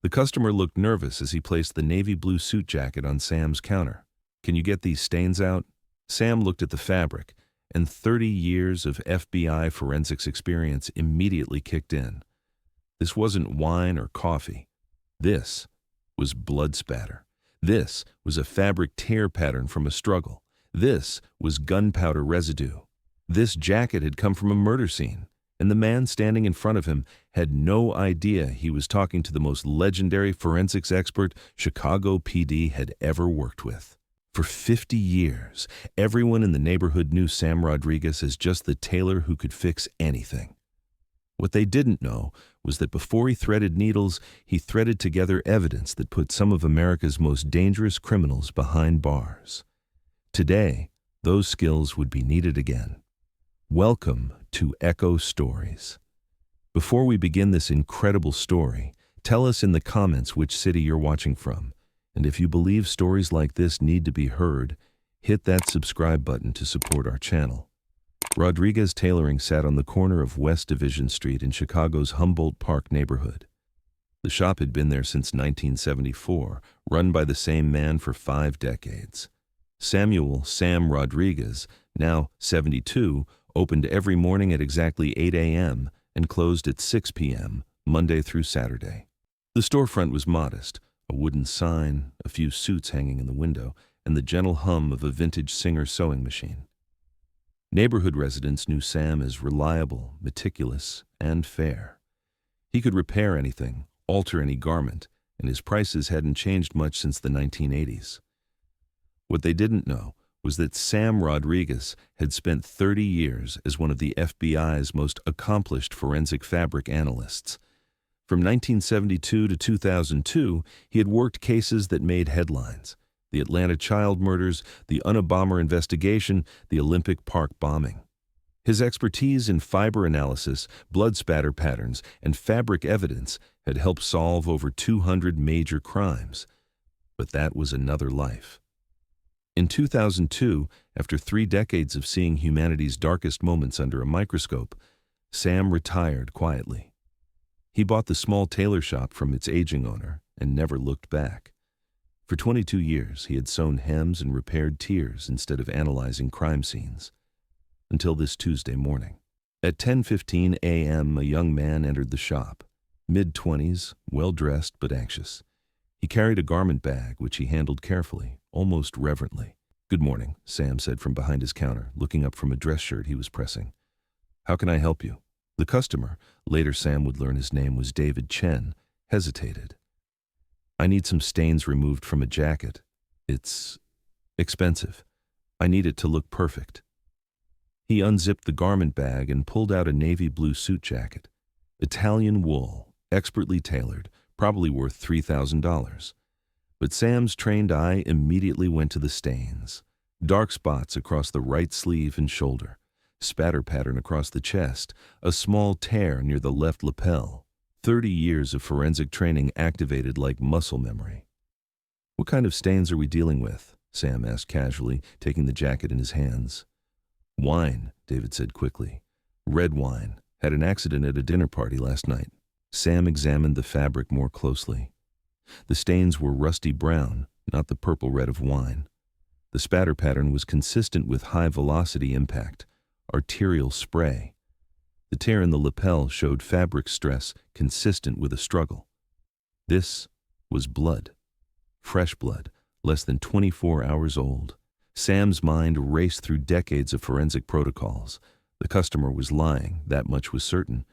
The customer looked nervous as he placed the navy blue suit jacket on Sam's counter. "Can you get these stains out?" Sam looked at the fabric, and 30 years of FBI forensics experience immediately kicked in. This wasn't wine or coffee. This was blood spatter. This was a fabric tear pattern from a struggle. This was gunpowder residue. This jacket had come from a murder scene, and the man standing in front of him had no idea he was talking to the most legendary forensics expert Chicago PD had ever worked with. For 50 years, everyone in the neighborhood knew Sam Rodriguez as just the tailor who could fix anything. What they didn't know was that before he threaded needles, he threaded together evidence that put some of America's most dangerous criminals behind bars. Today, those skills would be needed again. Welcome to Echo Stories. Before we begin this incredible story, tell us in the comments which city you're watching from. And if you believe stories like this need to be heard, hit that subscribe button to support our channel. Rodriguez Tailoring sat on the corner of West Division Street in Chicago's Humboldt Park neighborhood. The shop had been there since 1974, run by the same man for 5 decades. Samuel "Sam" Rodriguez, now 72, opened every morning at exactly 8 a.m. and closed at 6 p.m., Monday through Saturday. The storefront was modest, a wooden sign, a few suits hanging in the window, and the gentle hum of a vintage Singer sewing machine. Neighborhood residents knew Sam as reliable, meticulous, and fair. He could repair anything, alter any garment, and his prices hadn't changed much since the 1980s. What they didn't know was that Sam Rodriguez had spent 30 years as one of the FBI's most accomplished forensic fabric analysts. From 1972 to 2002, he had worked cases that made headlines: the Atlanta child murders, the Unabomber investigation, the Olympic Park bombing. His expertise in fiber analysis, blood spatter patterns, and fabric evidence had helped solve over 200 major crimes. But that was another life. In 2002, after 3 decades of seeing humanity's darkest moments under a microscope, Sam retired quietly. He bought the small tailor shop from its aging owner and never looked back. For 22 years, he had sewn hems and repaired tears instead of analyzing crime scenes. Until this Tuesday morning. At 10:15 a.m., a young man entered the shop, mid-20s, well-dressed but anxious. He carried a garment bag, which he handled carefully, almost reverently. "Good morning," Sam said from behind his counter, looking up from a dress shirt he was pressing. "How can I help you?" The customer, later Sam would learn his name was David Chen, hesitated. "I need some stains removed from a jacket. It's expensive. I need it to look perfect." He unzipped the garment bag and pulled out a navy blue suit jacket. Italian wool, expertly tailored, probably worth $3,000. But Sam's trained eye immediately went to the stains. Dark spots across the right sleeve and shoulder, spatter pattern across the chest, a small tear near the left lapel. 30 years of forensic training activated like muscle memory. "What kind of stains are we dealing with?" Sam asked casually, taking the jacket in his hands. "Wine," David said quickly. "Red wine. Had an accident at a dinner party last night." Sam examined the fabric more closely. The stains were rusty brown, not the purple red of wine. The spatter pattern was consistent with high-velocity impact, arterial spray. The tear in the lapel showed fabric stress consistent with a struggle. This was blood. Fresh blood, less than 24 hours old. Sam's mind raced through decades of forensic protocols. The customer was lying, that much was certain.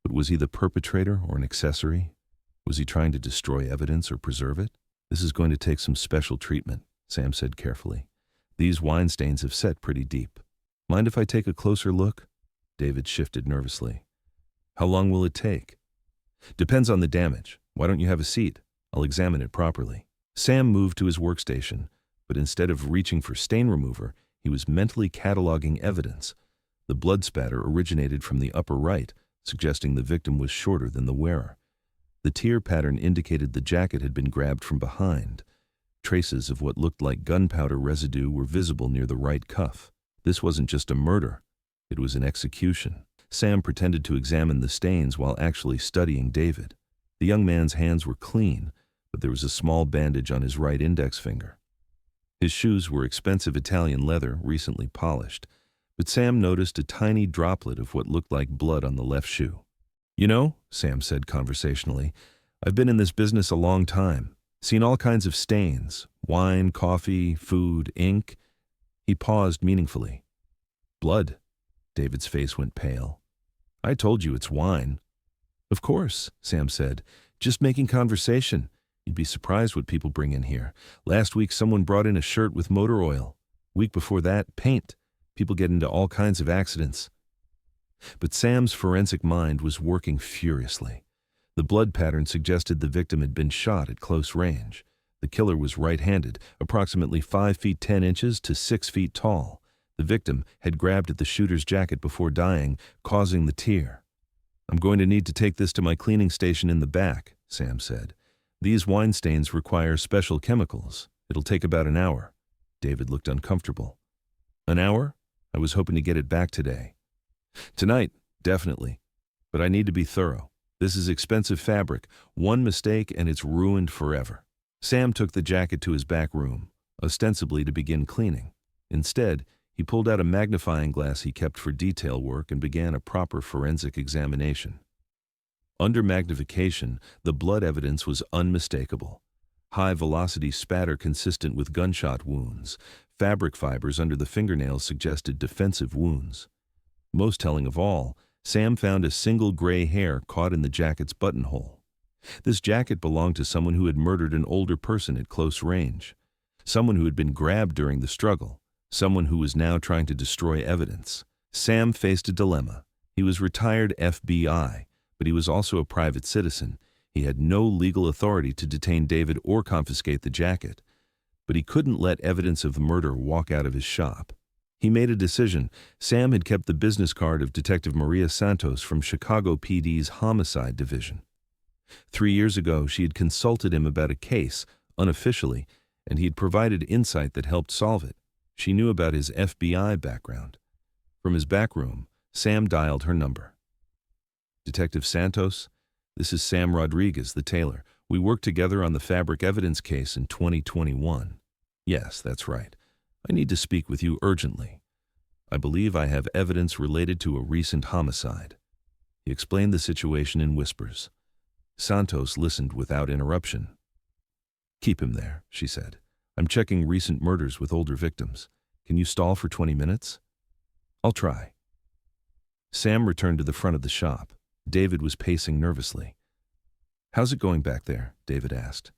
But was he the perpetrator or an accessory? Was he trying to destroy evidence or preserve it? "This is going to take some special treatment," Sam said carefully. "These wine stains have set pretty deep. Mind if I take a closer look?" David shifted nervously. "How long will it take?" "Depends on the damage. Why don't you have a seat? I'll examine it properly." Sam moved to his workstation, but instead of reaching for stain remover, he was mentally cataloging evidence. The blood spatter originated from the upper right, suggesting the victim was shorter than the wearer. The tear pattern indicated the jacket had been grabbed from behind. Traces of what looked like gunpowder residue were visible near the right cuff. This wasn't just a murder. It was an execution. Sam pretended to examine the stains while actually studying David. The young man's hands were clean, but there was a small bandage on his right index finger. His shoes were expensive Italian leather, recently polished, but Sam noticed a tiny droplet of what looked like blood on the left shoe. "You know," Sam said conversationally, "I've been in this business a long time, seen all kinds of stains, wine, coffee, food, ink." He paused meaningfully. "Blood." David's face went pale. "I told you it's wine." "Of course," Sam said, "just making conversation. You'd be surprised what people bring in here. Last week someone brought in a shirt with motor oil. Week before that, paint. People get into all kinds of accidents." But Sam's forensic mind was working furiously. The blood pattern suggested the victim had been shot at close range. The killer was right-handed, approximately 5 feet 10 inches to 6 feet tall. The victim had grabbed at the shooter's jacket before dying, causing the tear. "I'm going to need to take this to my cleaning station in the back," Sam said. "These wine stains require special chemicals. It'll take about an hour." David looked uncomfortable. "An hour? I was hoping to get it back today." "Tonight, definitely. But I need to be thorough. This is expensive fabric. One mistake and it's ruined forever." Sam took the jacket to his back room, ostensibly to begin cleaning. Instead, he pulled out a magnifying glass he kept for detail work and began a proper forensic examination. Under magnification, the blood evidence was unmistakable. High-velocity spatter consistent with gunshot wounds. Fabric fibers under the fingernails suggested defensive wounds. Most telling of all, Sam found a single gray hair caught in the jacket's buttonhole. This jacket belonged to someone who had murdered an older person at close range. Someone who had been grabbed during the struggle. Someone who was now trying to destroy evidence. Sam faced a dilemma. He was retired FBI, but he was also a private citizen. He had no legal authority to detain David or confiscate the jacket. But he couldn't let evidence of murder walk out of his shop. He made a decision. Sam had kept the business card of Detective Maria Santos from Chicago PD's Homicide Division. 3 years ago, she had consulted him about a case, unofficially, and he had provided insight that helped solve it. She knew about his FBI background. From his back room, Sam dialed her number. "Detective Santos, this is Sam Rodriguez, the tailor. We worked together on the fabric evidence case in 2021. "Yes, that's right. I need to speak with you urgently. I believe I have evidence related to a recent homicide." He explained the situation in whispers. Santos listened without interruption. "Keep him there," she said. "I'm checking recent murders with older victims. Can you stall for 20 minutes? "I'll try." Sam returned to the front of the shop. David was pacing nervously. "How's it going back there?" David asked.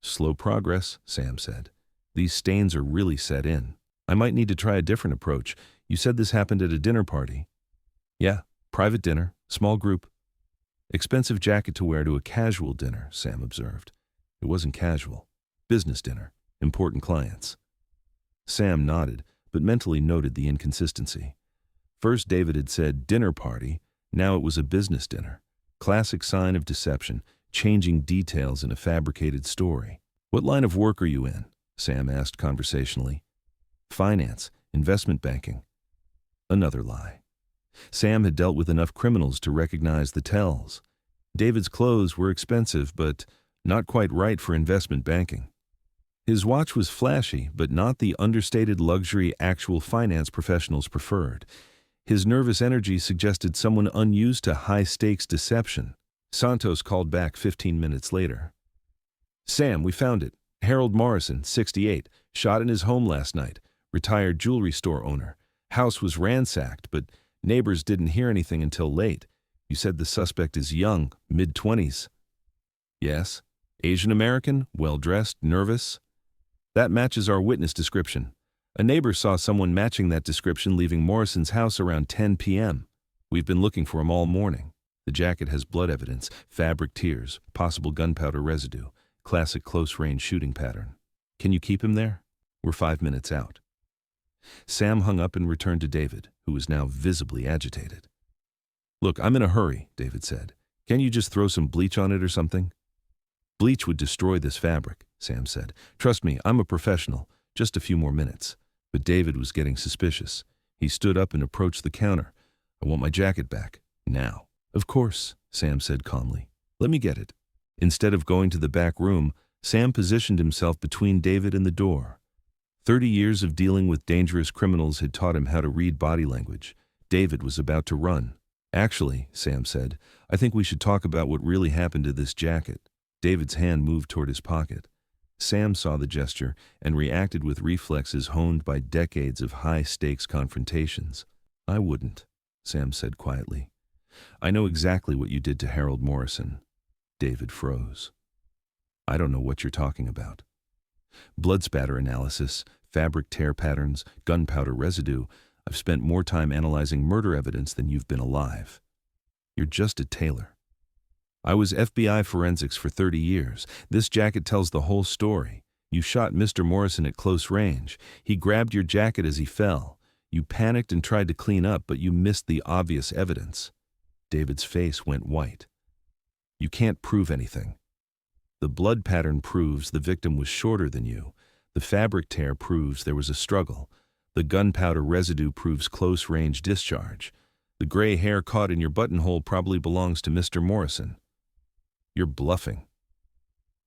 "Slow progress," Sam said. "These stains are really set in. I might need to try a different approach. You said this happened at a dinner party." "Yeah, private dinner, small group." "Expensive jacket to wear to a casual dinner," Sam observed. It wasn't casual. Business dinner, important clients. Sam nodded, but mentally noted the inconsistency. First David had said dinner party, now it was a business dinner. Classic sign of deception, changing details in a fabricated story. "What line of work are you in?" Sam asked conversationally. "Finance, investment banking." Another lie. Sam had dealt with enough criminals to recognize the tells. David's clothes were expensive, but not quite right for investment banking. His watch was flashy, but not the understated luxury actual finance professionals preferred. His nervous energy suggested someone unused to high-stakes deception. Santos called back 15 minutes later. "Sam, we found it. Harold Morrison, 68, shot in his home last night. Retired jewelry store owner. House was ransacked, but neighbors didn't hear anything until late. You said the suspect is young, mid-20s. "Yes. Asian American, well-dressed, nervous." "That matches our witness description. A neighbor saw someone matching that description leaving Morrison's house around 10 p.m. We've been looking for him all morning. The jacket has blood evidence, fabric tears, possible gunpowder residue, classic close-range shooting pattern. Can you keep him there? We're 5 minutes out." Sam hung up and returned to David, who was now visibly agitated. "Look, I'm in a hurry," David said. "Can you just throw some bleach on it or something?" "Bleach would destroy this fabric," Sam said. "Trust me, I'm a professional. Just a few more minutes." But David was getting suspicious. He stood up and approached the counter. "I want my jacket back. Now." "Of course," Sam said calmly. "Let me get it." Instead of going to the back room, Sam positioned himself between David and the door. 30 years of dealing with dangerous criminals had taught him how to read body language. David was about to run. "Actually," Sam said, "I think we should talk about what really happened to this jacket." David's hand moved toward his pocket. Sam saw the gesture and reacted with reflexes honed by decades of high-stakes confrontations. "I wouldn't," Sam said quietly. "I know exactly what you did to Harold Morrison." David froze. "I don't know what you're talking about." "Blood spatter analysis, fabric tear patterns, gunpowder residue. I've spent more time analyzing murder evidence than you've been alive. You're just a Tailor. I was FBI forensics for 30 years. This jacket tells the whole story. You shot Mr. Morrison at close range. He grabbed your jacket as he fell. You panicked and tried to clean up, but you missed the obvious evidence." David's face went white. "You can't prove anything. The blood pattern proves the victim was shorter than you. The fabric tear proves there was a struggle. The gunpowder residue proves close-range discharge. The gray hair caught in your buttonhole probably belongs to Mr. Morrison." "You're bluffing."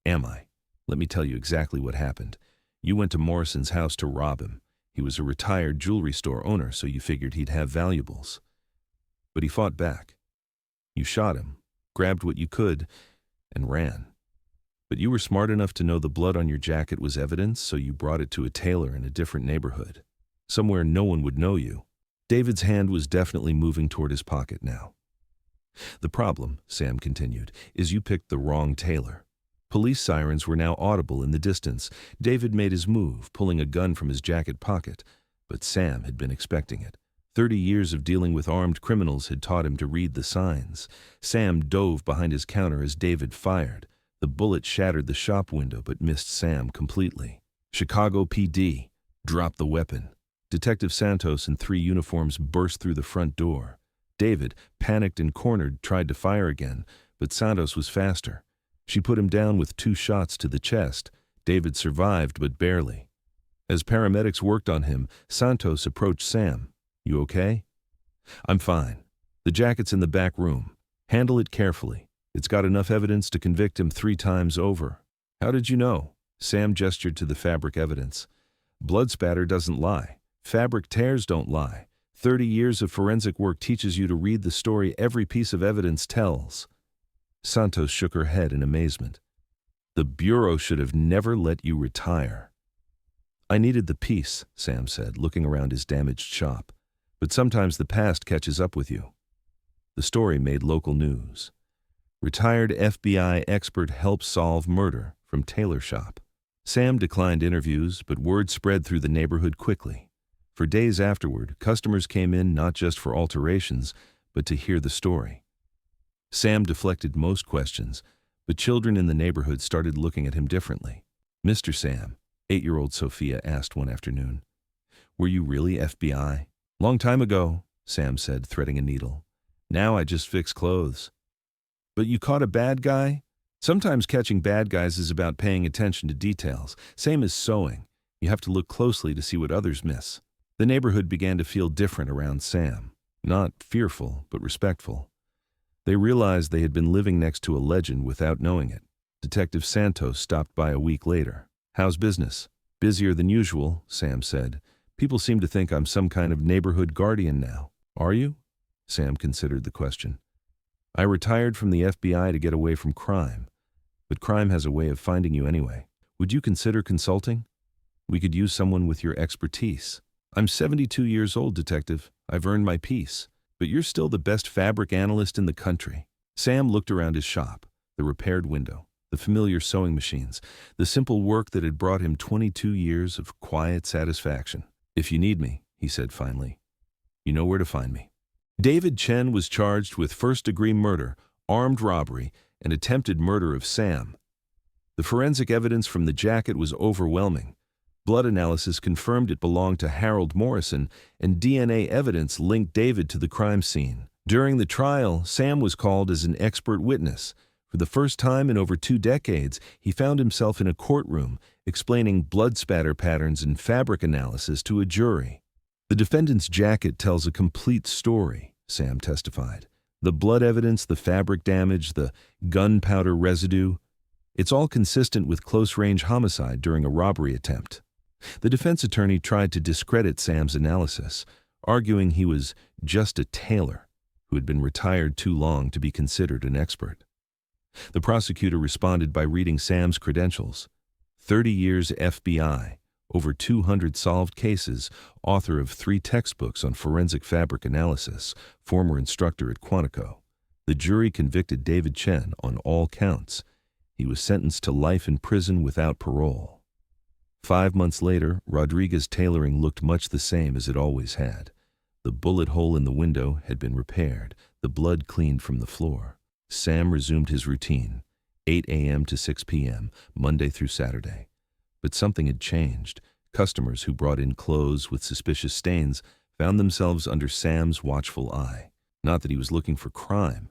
"Am I? Let me tell you exactly what happened. You went to Morrison's house to rob him. He was a retired jewelry store owner, so you figured he'd have valuables. But he fought back. You shot him, grabbed what you could, and ran. But you were smart enough to know the blood on your jacket was evidence, so you brought it to a tailor in a different neighborhood, somewhere no one would know you." David's hand was definitely moving toward his pocket now. "The problem," Sam continued, "is you picked the wrong tailor." Police sirens were now audible in the distance. David made his move, pulling a gun from his jacket pocket, but Sam had been expecting it. 30 years of dealing with armed criminals had taught him to read the signs. Sam dove behind his counter as David fired. The bullet shattered the shop window but missed Sam completely. "Chicago PD, drop the weapon." Detective Santos in 3 uniforms burst through the front door. David, panicked and cornered, tried to fire again, but Santos was faster. She put him down with 2 shots to the chest. David survived, but barely. As paramedics worked on him, Santos approached Sam. "You okay?" "I'm fine. The jacket's in the back room. Handle it carefully. It's got enough evidence to convict him 3 times over." "How did you know?" Sam gestured to the fabric evidence. "Blood spatter doesn't lie. Fabric tears don't lie. 30 years of forensic work teaches you to read the story every piece of evidence tells." Santos shook her head in amazement. "The Bureau should have never let you retire." "I needed the peace," Sam said, looking around his damaged shop. "But sometimes the past catches up with you." The story made local news. "Retired FBI expert helps solve murder from Tailor shop." Sam declined interviews, but word spread through the neighborhood quickly. For days afterward, customers came in not just for alterations, but to hear the story. Sam deflected most questions, but children in the neighborhood started looking at him differently. "Mr. Sam," 8-year-old Sophia asked one afternoon, "were you really FBI?" "Long time ago," Sam said, threading a needle. "Now I just fix clothes." "But you caught a bad guy?" "Sometimes catching bad guys is about paying attention to details. Same as sewing. You have to look closely to see what others miss." The neighborhood began to feel different around Sam. Not fearful, but respectful. They realized they had been living next to a legend without knowing it. Detective Santos stopped by a week later. "How's business?" "Busier than usual," Sam said. "People seem to think I'm some kind of neighborhood guardian now." "Are you?" Sam considered the question. "I retired from the FBI to get away from crime. But crime has a way of finding you anyway. Would you consider consulting? We could use someone with your expertise." "I'm 72 years old, Detective. I've earned my peace. But you're still the best fabric analyst in the country." Sam looked around his shop, the repaired window, the familiar sewing machines, the simple work that had brought him 22 years of quiet satisfaction. "If you need me," he said finally, "you know where to find me." David Chen was charged with first-degree murder, armed robbery, and attempted murder of Sam. The forensic evidence from the jacket was overwhelming. Blood analysis confirmed it belonged to Harold Morrison, and DNA evidence linked David to the crime scene. During the trial, Sam was called as an expert witness. For the first time in over 2 decades, he found himself in a courtroom, explaining blood spatter patterns and fabric analysis to a jury. "The defendant's jacket tells a complete story," Sam testified. The blood evidence, the fabric damage, the gunpowder residue, it's all consistent with close-range homicide during a robbery attempt. The defense attorney tried to discredit Sam's analysis, arguing he was just a tailor who had been retired too long to be considered an expert. The prosecutor responded by reading Sam's credentials: 30 years FBI, over 200 solved cases, author of 3 textbooks on forensic fabric analysis, former instructor at Quantico. The jury convicted David Chen on all counts. He was sentenced to life in prison without parole. 5 months later, Rodriguez's tailoring looked much the same as it always had. The bullet hole in the window had been repaired, the blood cleaned from the floor. Sam resumed his routine, 8 a.m. to 6 p.m., Monday through Saturday. But something had changed. Customers who brought in clothes with suspicious stains found themselves under Sam's watchful eye. Not that he was looking for crime.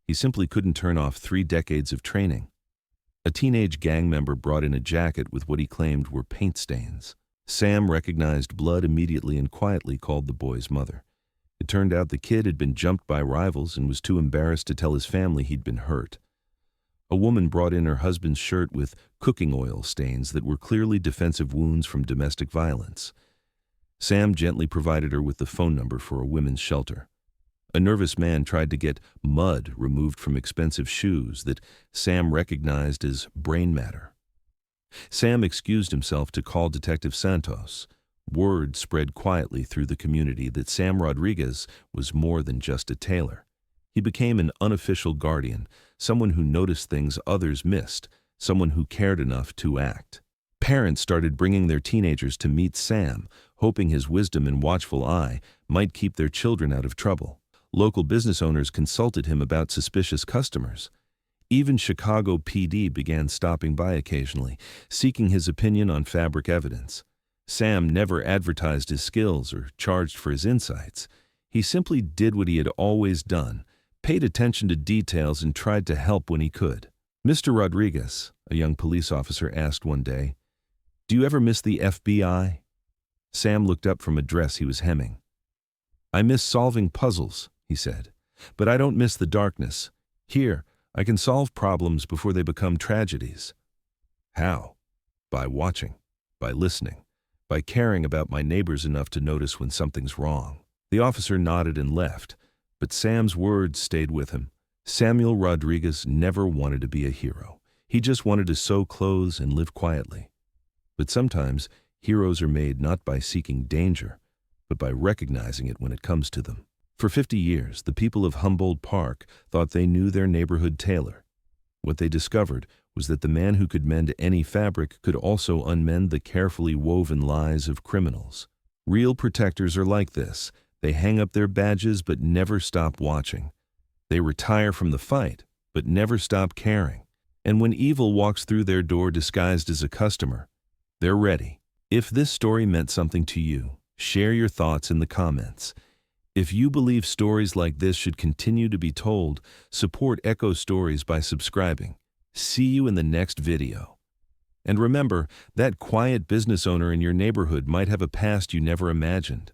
He simply couldn't turn off 3 decades of training. A teenage gang member brought in a jacket with what he claimed were paint stains. Sam recognized blood immediately and quietly called the boy's mother. It turned out the kid had been jumped by rivals and was too embarrassed to tell his family he'd been hurt. A woman brought in her husband's shirt with cooking oil stains that were clearly defensive wounds from domestic violence. Sam gently provided her with the phone number for a women's shelter. A nervous man tried to get mud removed from expensive shoes that Sam recognized as brain matter. Sam excused himself to call Detective Santos. Word spread quietly through the community that Sam Rodriguez was more than just a tailor. He became an unofficial guardian, someone who noticed things others missed, someone who cared enough to act. Parents started bringing their teenagers to meet Sam, hoping his wisdom and watchful eye might keep their children out of trouble. Local business owners consulted him about suspicious customers. Even Chicago PD began stopping by occasionally, seeking his opinion on fabric evidence. Sam never advertised his skills or charged for his insights. He simply did what he had always done, paid attention to details and tried to help when he could. "Mr. Rodriguez," a young police officer asked one day, "do you ever miss the FBI?" Sam looked up from a dress he was hemming. "I miss solving puzzles," he said, "but I don't miss the darkness. Here, I can solve problems before they become tragedies." "How?" "By watching, by listening, by caring about my neighbors enough to notice when something's wrong." The officer nodded and left, but Sam's words stayed with him. Samuel Rodriguez never wanted to be a hero. He just wanted to sew clothes and live quietly. But sometimes heroes are made not by seeking danger, but by recognizing it when it comes to them. For 50 years, the people of Humboldt Park thought they knew their neighborhood tailor. What they discovered was that the man who could mend any fabric could also unmend the carefully woven lies of criminals. Real protectors are like this. They hang up their badges but never stop watching. They retire from the fight but never stop caring. And when evil walks through their door disguised as a customer, they're ready. If this story meant something to you, share your thoughts in the comments. If you believe stories like this should continue to be told, support Echo Stories by subscribing. See you in the next video. And remember, that quiet business owner in your neighborhood might have a past you never imagined.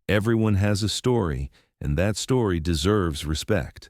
Everyone has a story, and that story deserves respect.